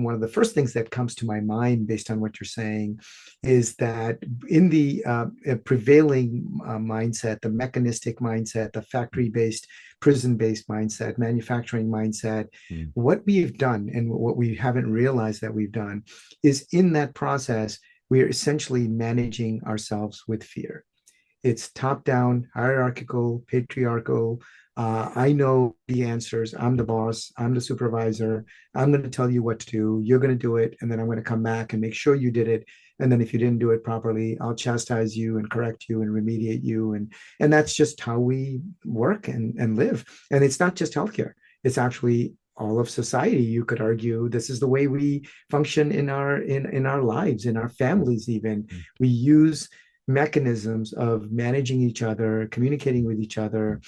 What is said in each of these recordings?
one of the first things that comes to my mind based on what you're saying is that in the prevailing mindset, the mechanistic mindset, the factory-based, prison-based mindset, manufacturing mindset, Mm. what we've done and what we haven't realized that we've done is in that process, we're essentially managing ourselves with fear. It's top down, hierarchical, patriarchal. I know the answers. I'm the boss. I'm the supervisor. I'm going to tell you what to do. You're going to do it. And then I'm going to come back and make sure you did it. And then if you didn't do it properly, I'll chastise you and correct you and remediate you. And that's just how we work and live. And it's not just healthcare. It's actually all of society. You could argue this is the way we function in our lives, in our families even. Mm. We use mechanisms of managing each other, communicating with each other.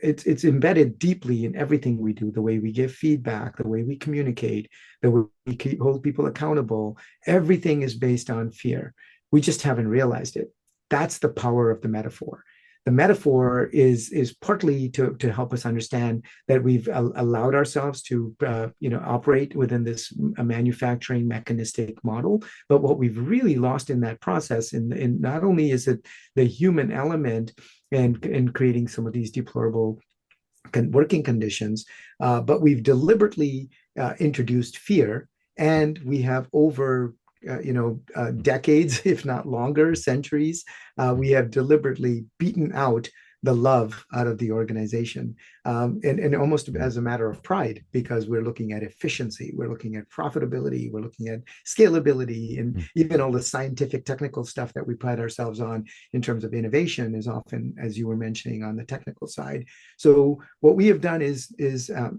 It's embedded deeply in everything we do, the way we give feedback, the way we communicate, the way we hold people accountable. Everything is based on fear. We just haven't realized it. That's the power of the metaphor. The metaphor is partly to help us understand that we've allowed ourselves to operate within this manufacturing mechanistic model, but what we've really lost in that process, in not only is it the human element and in creating some of these deplorable working conditions, but we've deliberately introduced fear, and we have over decades, if not longer, centuries, we have deliberately beaten out the love out of the organization, and almost Mm. as a matter of pride, because we're looking at efficiency, we're looking at profitability, we're looking at scalability, and Mm. even all the scientific technical stuff that we pride ourselves on in terms of innovation is often, as you were mentioning, on the technical side. So what we have done is a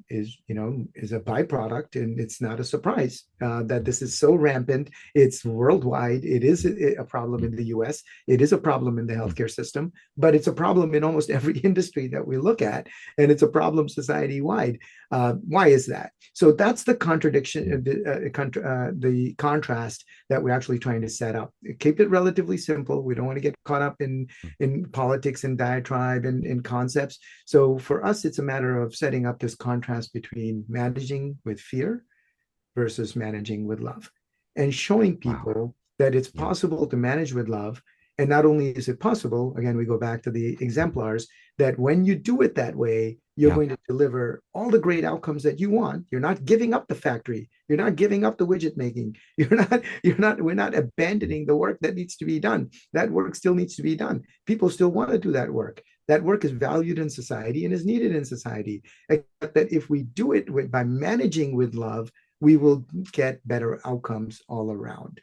byproduct, and it's not a surprise that this is so rampant. It's worldwide. It is a problem Mm. in the US. It is a problem in the Mm. healthcare system, but it's a problem in almost every industry that we look at. And it's a problem society wide. Why is that? So that's the contradiction, Mm. the contrast that we're actually trying to set up. Keep it relatively simple. We don't want to get caught up in politics and diatribe and in concepts. So for us, it's a matter of setting up this contrast between managing with fear versus managing with love, and showing Wow. people that it's Yeah. possible to manage with love. And not only is it possible, again, we go back to the exemplars, that when you do it that way, you're Yeah. going to deliver all the great outcomes that you want. You're not giving up the factory. You're not giving up the widget making. We're not abandoning the work that needs to be done. That work still needs to be done. People still want to do that work. That work is valued in society and is needed in society. Except that if we do it by managing with love, we will get better outcomes all around.